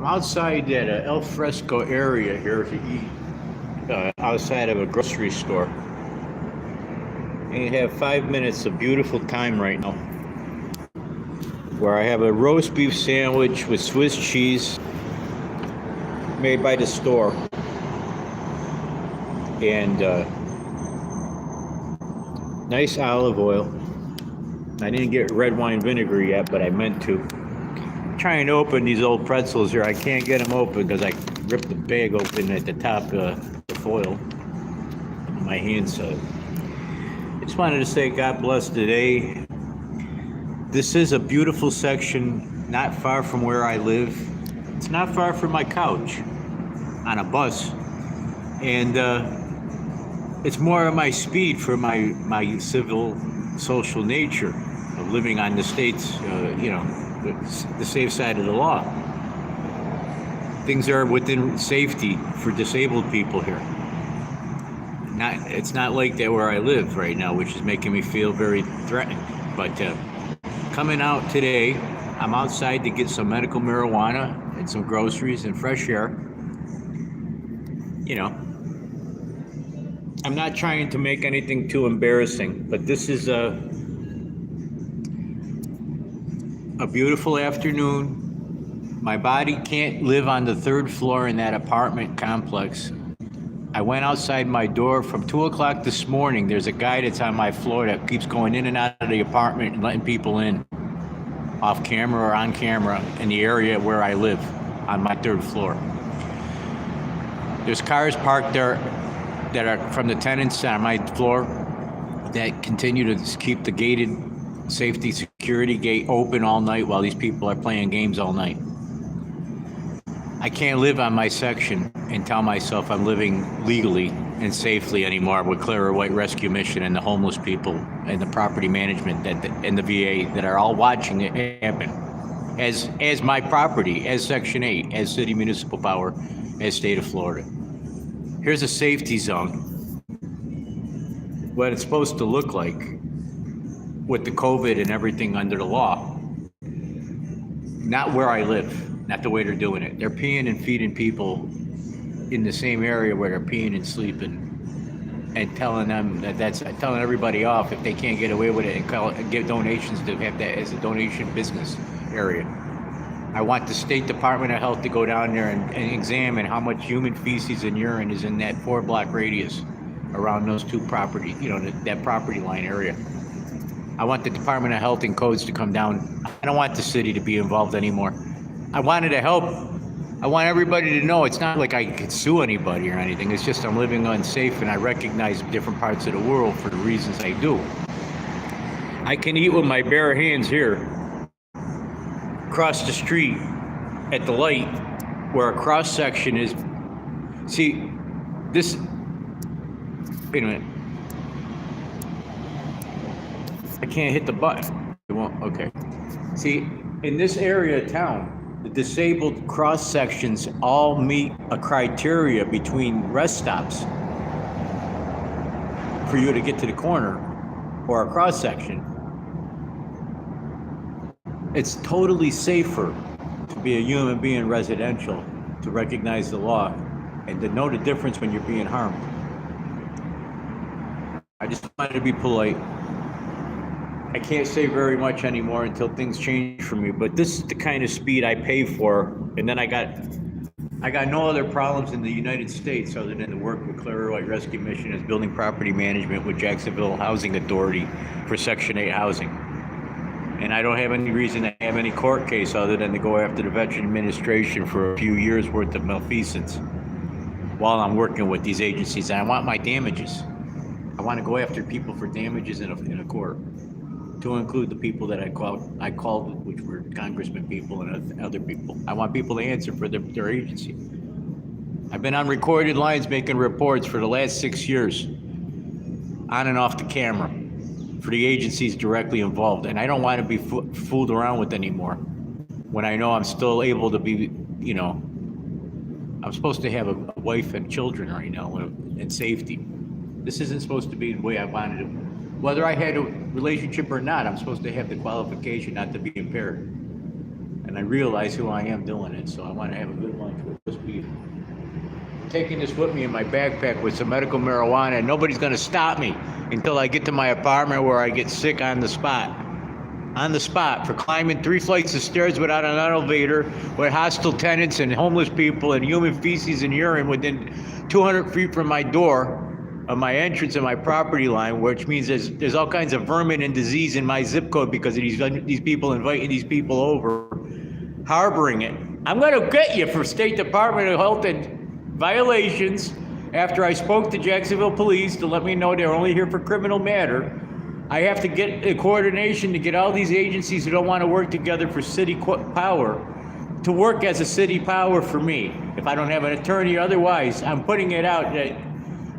outside that El Fresco area here to eat outside of a grocery store. And you have 5 minutes of beautiful time right now where I have a roast beef sandwich with Swiss cheese made by the store and nice olive oil. I didn't get red wine vinegar yet, but I meant to. I'm trying to open these old pretzels here. I can't get them open because I ripped the bag open at the top, the foil. My hands. I just wanted to say God bless today. This is a beautiful section, not far from where I live. It's not far from my couch on a bus, and it's more of my speed for my civil social nature of living on the state's, the safe side of the law. Things are within safety for disabled people here. It's not like that where I live right now, which is making me feel very threatened. But coming out today, I'm outside to get some medical marijuana and some groceries and fresh air. I'm not trying to make anything too embarrassing, but this is a beautiful afternoon. My body can't live on the third floor in that apartment complex. I went outside my door from 2 o'clock this morning. There's a guy that's on my floor that keeps going in and out of the apartment and letting people in off camera or on camera in the area where I live on my third floor. There's cars parked there that are from the tenants on my floor that continue to keep the gated safety security gate open all night while these people are playing games all night. I can't live on my section and tell myself I'm living legally and safely anymore with Clara White Rescue Mission and the homeless people and the property management and the VA that are all watching it happen as my property, as Section 8, as city municipal power, as state of Florida. Here's a safety zone, what it's supposed to look like with the COVID and everything under the law. Not where I live, not the way they're doing it. They're peeing and feeding people in the same area where they're peeing and sleeping and telling them that's telling everybody off if they can't get away with it and give donations to have that as a donation business area. I want the State Department of Health to go down there and examine how much human feces and urine is in that 4-block radius around those two property, that property line area. I want the Department of Health and Codes to come down. I don't want the city to be involved anymore. I wanted to help. I want everybody to know it's not like I could sue anybody or anything. It's just I'm living unsafe and I recognize different parts of the world for the reasons I do. I can eat with my bare hands here. Across the street at the light where a cross section is. See, this. Wait a minute. I can't hit the button. It won't. Okay. See, in this area of town, the disabled cross sections all meet a criteria between rest stops for you to get to the corner or a cross section. It's totally safer to be a human being residential, to recognize the law, and to know the difference when you're being harmed. I just wanted to be polite. I can't say very much anymore until things change for me, but this is the kind of speed I pay for, and then I got no other problems in the United States other than to work with Clara White Rescue Mission as building property management with Jacksonville Housing Authority for Section 8 housing. And I don't have any reason to have any court case other than to go after the Veteran Administration for a few years worth of malfeasance while I'm working with these agencies. And I want my damages. I want to go after people for damages in a court, to include the people that I called, which were congressman people and other people. I want people to answer for their agency. I've been on recorded lines making reports for the last 6 years, on and off the camera, for the agencies directly involved. And I don't want to be fooled around with anymore when I know I'm still able to be, I'm supposed to have a wife and children right now and safety. This isn't supposed to be the way I wanted it. Whether I had a relationship or not, I'm supposed to have the qualification not to be impaired. And I realize who I am doing it, so I want to have a good lunch with those people. I'm taking this with me in my backpack with some medical marijuana, and nobody's going to stop me until I get to my apartment where I get sick on the spot. On the spot for climbing 3 flights of stairs without an elevator, with hostile tenants and homeless people and human feces and urine within 200 feet from my door, of my entrance and my property line, which means there's all kinds of vermin and disease in my zip code because of these people inviting these people over, harboring it. I'm going to get you for State Department of Health and violations after I spoke to Jacksonville Police to let me know they're only here for criminal matter. I have to get a coordination to get all these agencies who don't want to work together for city power to work as a city power for me. If I don't have an attorney or otherwise, I'm putting it out that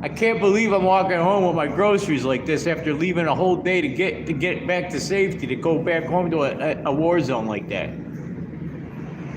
I can't believe I'm walking home with my groceries like this after leaving a whole day to get back to safety, to go back home to a war zone like that.